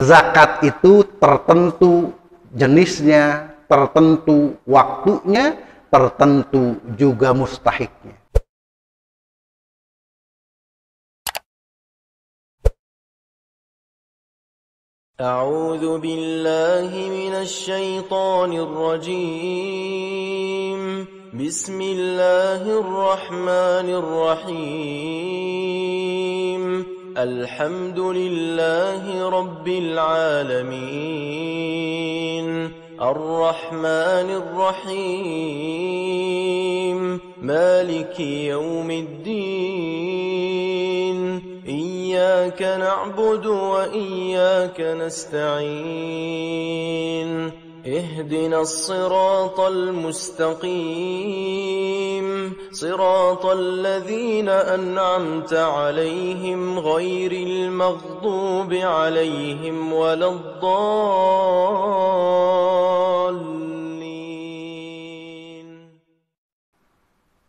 zakat itu tertentu jenisnya, tertentu waktunya, tertentu juga mustahiknya. أعوذ بالله من الشيطان الرجيم بسم الله الرحمن الرحيم الحمد لله رب العالمين الرحمن الرحيم مالك يوم الدين إياك نعبد وإياك نستعين اهدنا الصراط المستقيم صراط الذين أنعمت عليهم غير المغضوب عليهم ولا الضالين.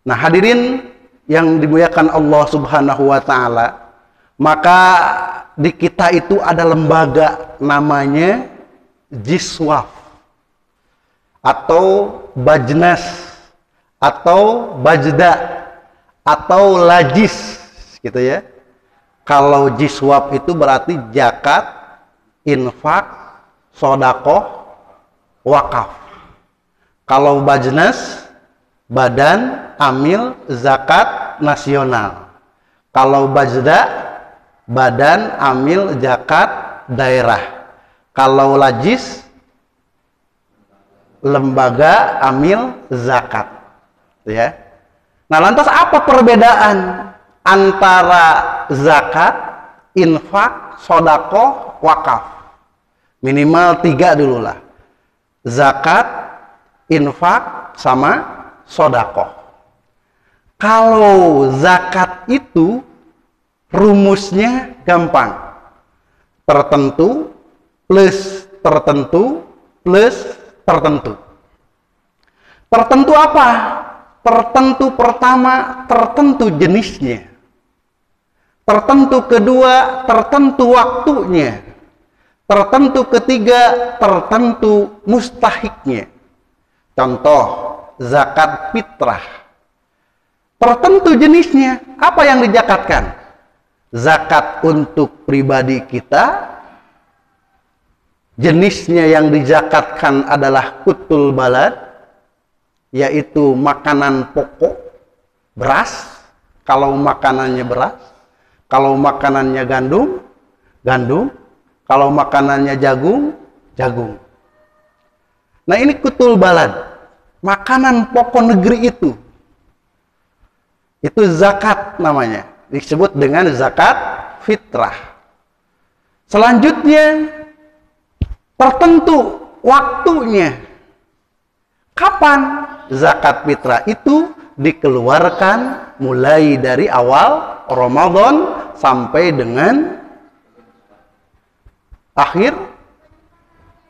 Nah, hadirin yang dimuliakan Allah Subhanahu wa taala, maka di kita itu ada lembaga namanya Jiswaf atau Bajnas atau Bajda atau Lajis gitu ya. Kalau Jiswaf itu berarti zakat, infak, sodakoh, wakaf. Kalau Bajnas, Badan Amil Zakat Nasional. Kalau Bajda, Badan Amil Zakat Daerah. Kalau Lajis, Lembaga Amil Zakat. Ya. Nah, lantas apa perbedaan antara zakat, infak, sodakoh, wakaf? Minimal 3 dulu lah. Zakat, infak, sama sodakoh. Kalau zakat itu rumusnya gampang. Tertentu plus tertentu plus tertentu. Tertentu apa? Tertentu pertama, tertentu jenisnya. Tertentu kedua, tertentu waktunya. Tertentu ketiga, tertentu mustahiknya. Contoh, zakat fitrah. Tertentu jenisnya. Apa yang dizakatkan? Zakat untuk pribadi kita, jenisnya yang dizakatkan adalah kutul balad, yaitu makanan pokok, beras, kalau makanannya beras, kalau makanannya gandum, gandum, kalau makanannya jagung, jagung. Nah, ini kutul balad, makanan pokok negeri itu zakat namanya. Disebut dengan zakat fitrah. Selanjutnya, tertentu waktunya. Kapan zakat fitrah itu dikeluarkan? Mulai dari awal Ramadan sampai dengan akhir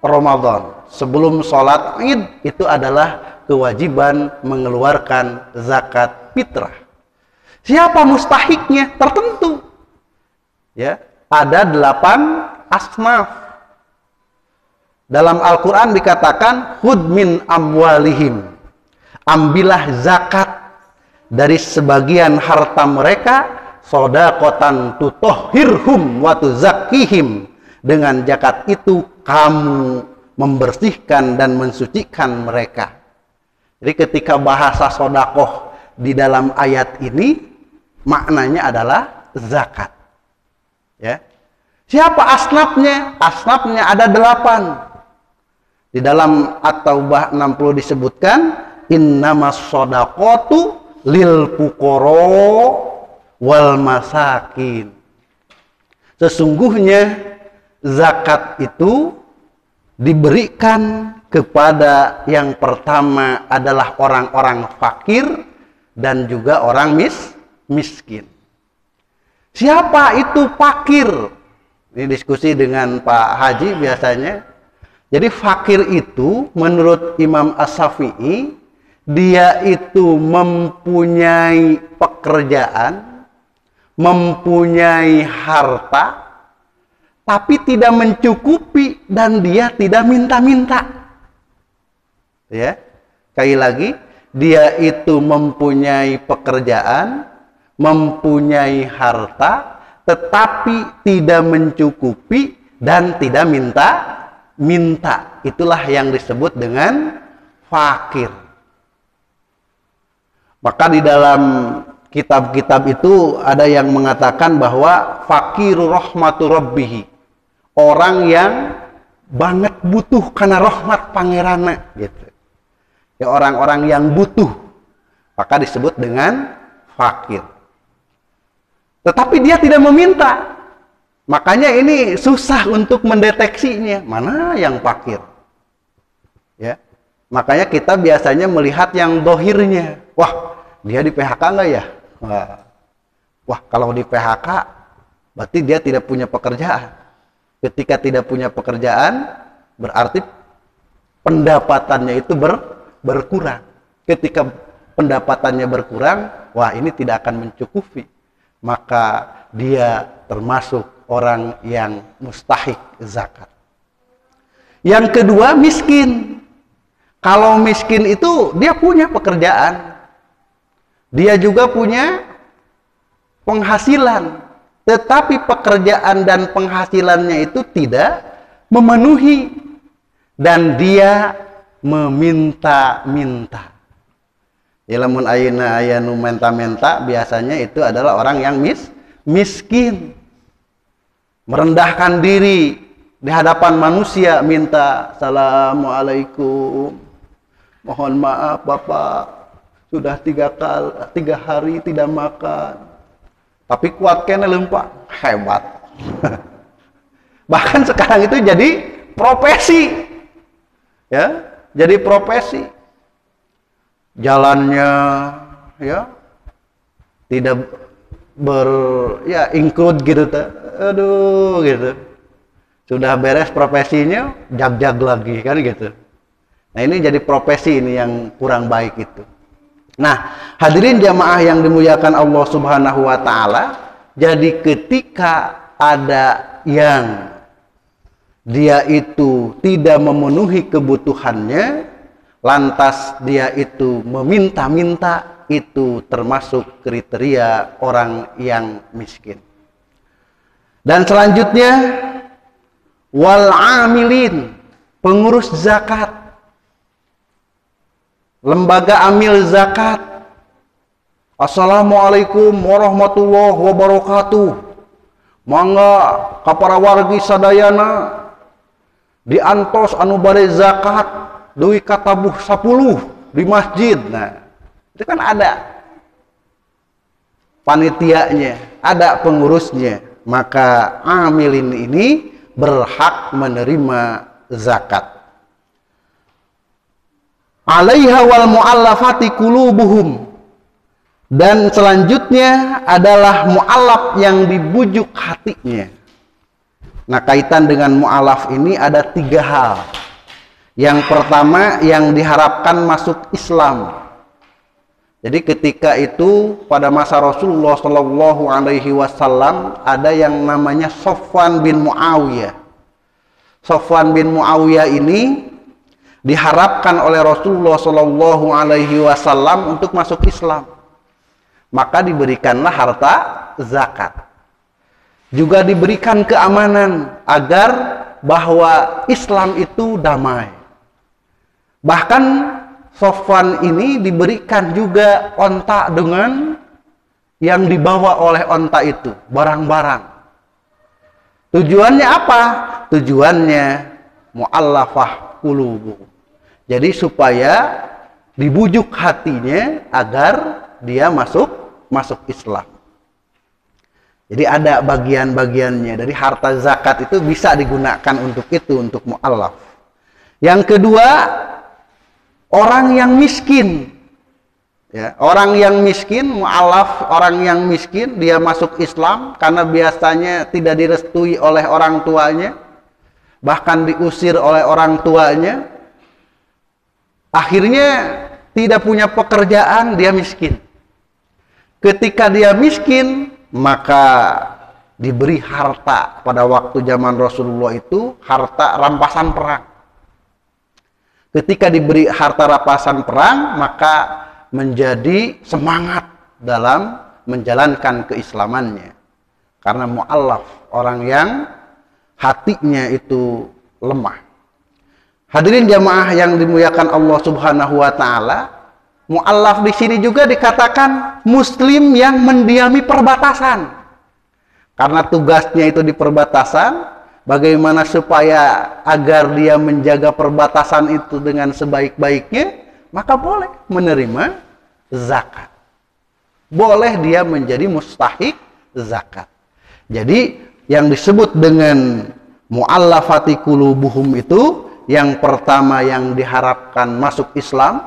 Ramadan. Sebelum sholat Id itu adalah kewajiban mengeluarkan zakat fitrah. Siapa mustahiknya? Tertentu. Ya, ada 8 asnaf. Dalam Al-Quran dikatakan, Hud min amwalihim. Ambillah zakat dari sebagian harta mereka, sodakotan tutohhirhum wa tuzakkihim. Dengan zakat itu kamu membersihkan dan mensucikan mereka. Jadi ketika bahasa sodakoh di dalam ayat ini, maknanya adalah zakat. Ya. Siapa asnafnya? Asnafnya ada 8. Di dalam At-Taubah 60 disebutkan, innamas shadaqatu lil fuqara wal masakin. Sesungguhnya zakat itu diberikan kepada yang pertama adalah orang-orang fakir dan juga orang miskin. Siapa itu fakir? Ini diskusi dengan Pak Haji biasanya. Jadi fakir itu menurut Imam As-Syafi'i, dia itu mempunyai pekerjaan, mempunyai harta, tapi tidak mencukupi dan dia tidak minta-minta. Ya, sekali lagi, dia itu mempunyai pekerjaan, mempunyai harta, tetapi tidak mencukupi dan tidak minta. Itulah yang disebut dengan fakir. Maka di dalam kitab-kitab itu ada yang mengatakan bahwa fakiru rahmatu rabbih, orang yang banget butuh karena rahmat pangeranna gitu. Ya, orang-orang yang butuh, maka disebut dengan fakir. Tetapi dia tidak meminta. Makanya ini susah untuk mendeteksinya, mana yang fakir. Ya. Makanya kita biasanya melihat yang dohirnya. Wah, dia di PHK enggak ya? Wah, kalau di PHK berarti dia tidak punya pekerjaan. Ketika tidak punya pekerjaan, berarti pendapatannya itu berkurang. Ketika pendapatannya berkurang, wah ini tidak akan mencukupi. Maka dia termasuk orang yang mustahik zakat. Yang kedua, miskin. Kalau miskin itu dia punya pekerjaan. Dia juga punya penghasilan. Tetapi pekerjaan dan penghasilannya itu tidak memenuhi. Dan dia meminta-minta. Ya, lamun ayeuna aya nu menta-menta, biasanya itu adalah orang yang miskin. Merendahkan diri di hadapan manusia, minta assalamualaikum, mohon maaf Bapak, sudah 3 hari tidak makan, tapi kuat kene lempak, hebat. Bahkan sekarang itu jadi profesi, ya, jadi profesi. Jalannya, ya, tidak include gitu, aduh gitu. Sudah beres profesinya, jag-jag lagi kan gitu. Nah, ini jadi profesi ini yang kurang baik itu. Nah, hadirin jamaah yang dimuliakan Allah Subhanahu wa taala, jadi ketika ada yang dia itu tidak memenuhi kebutuhannya, lantas dia itu meminta-minta, itu termasuk kriteria orang yang miskin. Dan selanjutnya, wal amilin, pengurus zakat, lembaga amil zakat. Assalamualaikum warahmatullahi wabarakatuh. Mangga kapara wargi sadayana diantos anu bade zakat duwi katabuh 10 di masjid. Nah, itu kan ada panitianya, ada pengurusnya. Maka amilin ini berhak menerima zakat. Alaiha wal mu'allafati qulubuhum. Dan selanjutnya adalah mu'allaf yang dibujuk hatinya. Nah, kaitan dengan mu'allaf ini ada 3 hal. Yang pertama, yang diharapkan masuk Islam. Jadi ketika itu pada masa Rasulullah Shallallahu Alaihi Wasallam ada yang namanya Sofwan bin Muawiyah. Sofwan bin Muawiyah ini diharapkan oleh Rasulullah Shallallahu Alaihi Wasallam untuk masuk Islam. Maka diberikanlah harta zakat. Juga diberikan keamanan agar bahwa Islam itu damai. Bahkan Sofwan ini diberikan juga onta dengan yang dibawa oleh onta itu, barang-barang. Tujuannya apa? Tujuannya mu'allafah qulubuh. Jadi supaya dibujuk hatinya agar dia masuk Islam. Jadi ada bagian-bagiannya. Dari harta zakat itu bisa digunakan untuk itu, untuk mu'allaf. Yang kedua, orang yang miskin. Ya, orang yang miskin, mu'allaf, orang yang miskin, dia masuk Islam karena biasanya tidak direstui oleh orang tuanya, bahkan diusir oleh orang tuanya. Akhirnya tidak punya pekerjaan, dia miskin. Ketika dia miskin, maka diberi harta pada waktu zaman Rasulullah itu harta rampasan perang. Ketika diberi harta rampasan perang, maka menjadi semangat dalam menjalankan keislamannya. Karena mu'allaf, orang yang hatinya itu lemah. Hadirin jamaah yang dimuliakan Allah Subhanahu wa taala, mu'allaf di sini juga dikatakan muslim yang mendiami perbatasan. Karena tugasnya itu di perbatasan, bagaimana supaya agar dia menjaga perbatasan itu dengan sebaik-baiknya, maka boleh menerima zakat. Boleh dia menjadi mustahik zakat. Jadi yang disebut dengan mu'allafati qulubuhum itu, yang pertama yang diharapkan masuk Islam,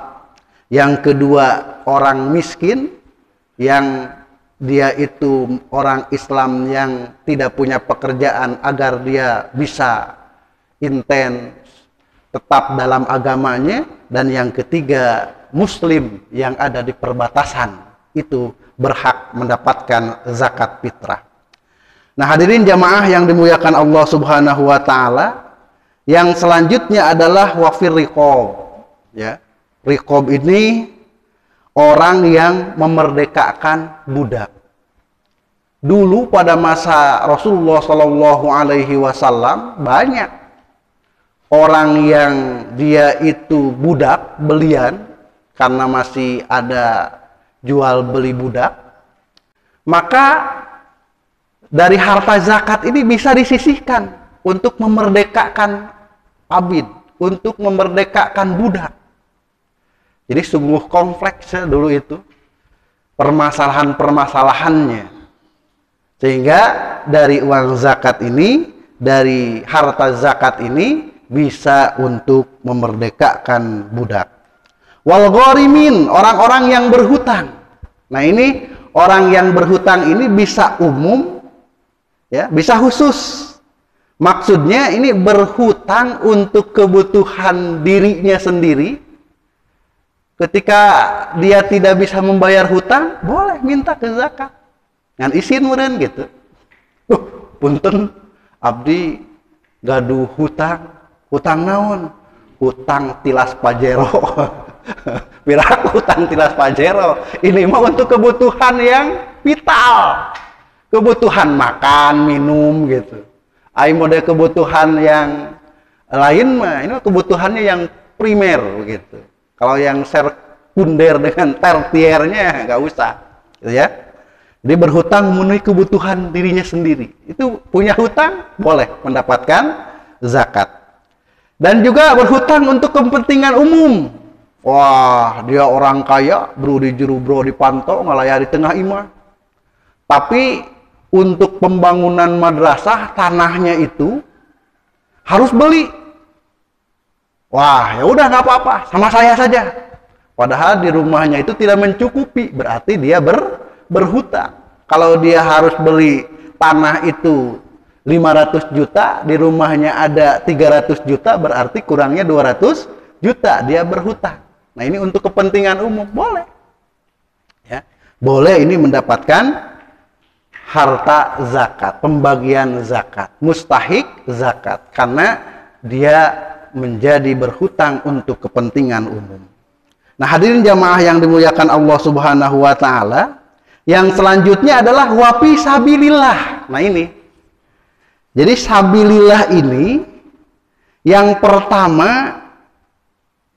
yang kedua orang miskin, yang dia itu orang Islam yang tidak punya pekerjaan agar dia bisa intens tetap dalam agamanya, dan yang ketiga muslim yang ada di perbatasan itu berhak mendapatkan zakat fitrah. Nah, hadirin jamaah yang dimuliakan Allah Subhanahu wa taala, yang selanjutnya adalah wafir riqab, ya. Riqab ini orang yang memerdekakan budak. Dulu pada masa Rasulullah Shallallahu Alaihi Wasallam banyak orang yang dia itu budak belian, karena masih ada jual beli budak. Maka dari harta zakat ini bisa disisihkan untuk memerdekakan abid, untuk memerdekakan budak. Jadi sungguh kompleks ya dulu itu permasalahan-permasalahannya. Sehingga dari uang zakat ini, dari harta zakat ini bisa untuk memerdekakan budak. Wal gharimin, orang-orang yang berhutang. Nah, ini orang yang berhutang ini bisa umum, ya, bisa khusus. Maksudnya ini berhutang untuk kebutuhan dirinya sendiri. Ketika dia tidak bisa membayar hutang, boleh minta ke zakat. Ngan isin meureun gitu. Punten abdi gaduh hutang. Hutang naon? Hutang tilas pajero. Pirak hutang tilas pajero. Ini mah untuk kebutuhan yang vital. Kebutuhan makan, minum gitu. Ai mode kebutuhan yang lain mah ini kebutuhannya yang primer begitu. Kalau yang sekunder dengan tertiernya nggak usah, gitu ya. Jadi berhutang memenuhi kebutuhan dirinya sendiri. Itu punya hutang, boleh mendapatkan zakat. Dan juga berhutang untuk kepentingan umum. Wah, dia orang kaya, bro di juru bro dipantau, ngalayari tengah imah. Tapi untuk pembangunan madrasah, tanahnya itu harus beli. Wah, ya udah nggak apa-apa, sama saya saja. Padahal di rumahnya itu tidak mencukupi, berarti dia berhutang. Kalau dia harus beli tanah itu 500 juta, di rumahnya ada 300 juta, berarti kurangnya 200 juta, dia berhutang. Nah, ini untuk kepentingan umum, boleh. Ya, boleh ini mendapatkan harta zakat, pembagian zakat, mustahik zakat, karena dia menjadi berhutang untuk kepentingan umum. Nah, hadirin jamaah yang dimuliakan Allah Subhanahu wa taala, yang selanjutnya adalah wafi sabilillah. Nah, ini. Jadi sabilillah ini yang pertama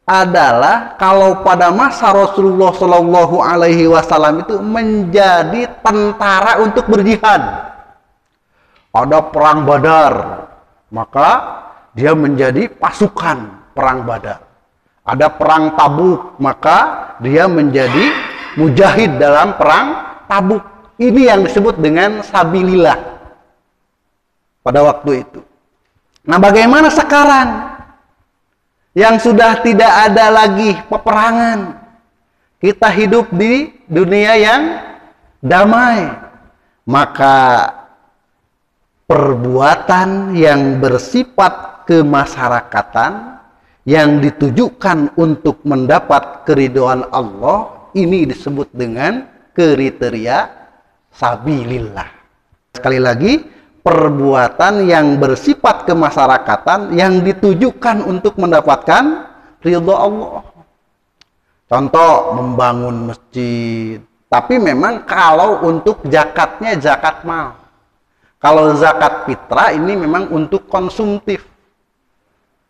adalah kalau pada masa Rasulullah Shallallahu Alaihi Wasallam itu menjadi tentara untuk berjihad. Ada perang Badar, maka dia menjadi pasukan perang Badar. Ada perang Tabuk, maka dia menjadi mujahid dalam perang Tabuk. Ini yang disebut dengan sabilillah pada waktu itu. Nah, bagaimana sekarang yang sudah tidak ada lagi peperangan? Kita hidup di dunia yang damai. Maka perbuatan yang bersifat kemasyarakatan yang ditujukan untuk mendapat keridhaan Allah, ini disebut dengan kriteria sabilillah. Sekali lagi, perbuatan yang bersifat kemasyarakatan yang ditujukan untuk mendapatkan ridho Allah. Contoh, membangun masjid. Tapi memang kalau untuk zakatnya zakat mal. Kalau zakat fitrah ini memang untuk konsumtif.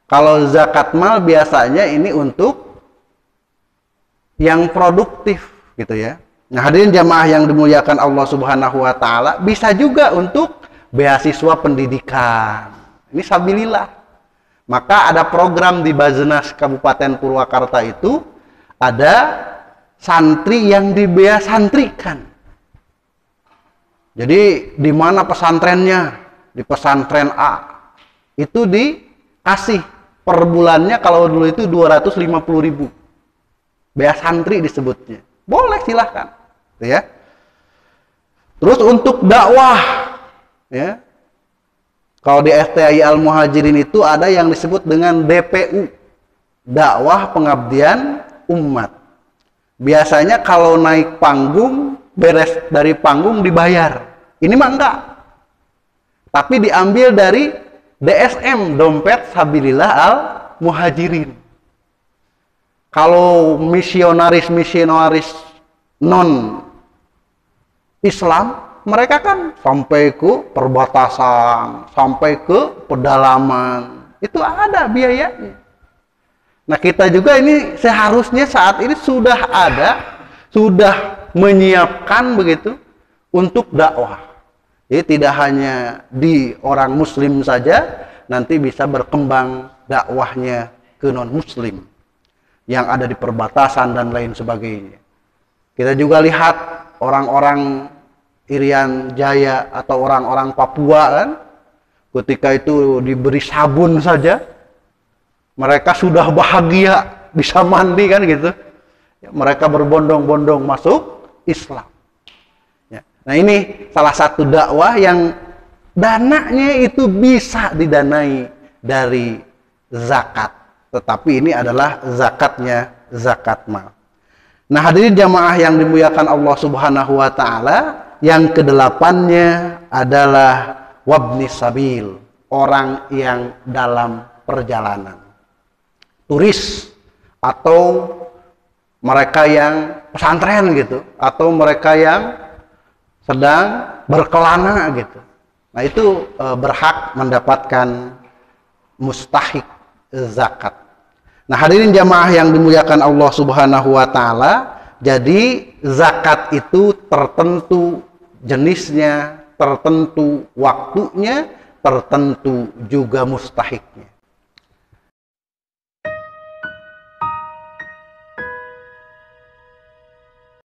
Kalau zakat mal biasanya ini untuk yang produktif gitu ya. Nah, hadirin jamaah yang dimuliakan Allah Subhanahu wa taala, bisa juga untuk beasiswa pendidikan. Ini sabilillah. Maka ada program di Baznas Kabupaten Purwakarta itu, ada santri yang dibeasantrikan. Jadi di mana pesantrennya? Di pesantren A. Itu dikasih per bulannya, kalau dulu itu 250.000. Beasantri disebutnya. Boleh, silahkan. Ya. Terus untuk dakwah, ya. Kalau di FTI Al-Muhajirin itu ada yang disebut dengan DPU, dakwah pengabdian umat. Biasanya kalau naik panggung, beres dari panggung dibayar. Ini mah enggak. Tapi diambil dari DSM, dompet sabilillah Al-Muhajirin. Kalau misionaris non Islam, mereka kan sampai ke perbatasan, sampai ke pedalaman, itu ada biayanya. Nah, kita juga ini seharusnya saat ini sudah menyiapkan begitu untuk dakwah. Jadi tidak hanya di orang muslim saja, nanti bisa berkembang dakwahnya ke non muslim yang ada di perbatasan dan lain sebagainya. Kita juga lihat orang-orang Irian Jaya atau orang-orang Papua kan, ketika itu diberi sabun saja, mereka sudah bahagia bisa mandi kan gitu. Mereka berbondong-bondong masuk Islam. Ya. Nah, ini salah satu dakwah yang dananya itu bisa didanai dari zakat. Tetapi ini adalah zakatnya zakat mal. Nah, hadirin jamaah yang dimuliakan Allah Subhanahu wa taala, yang kedelapannya adalah wabni sabil, orang yang dalam perjalanan. Turis atau mereka yang pesantren gitu, atau mereka yang sedang berkelana gitu. Nah, itu berhak mendapatkan mustahik zakat. Nah, hadirin jamaah yang dimuliakan Allah Subhanahu wa taala, jadi zakat itu tertentu jenisnya, tertentu waktunya, tertentu juga mustahiknya.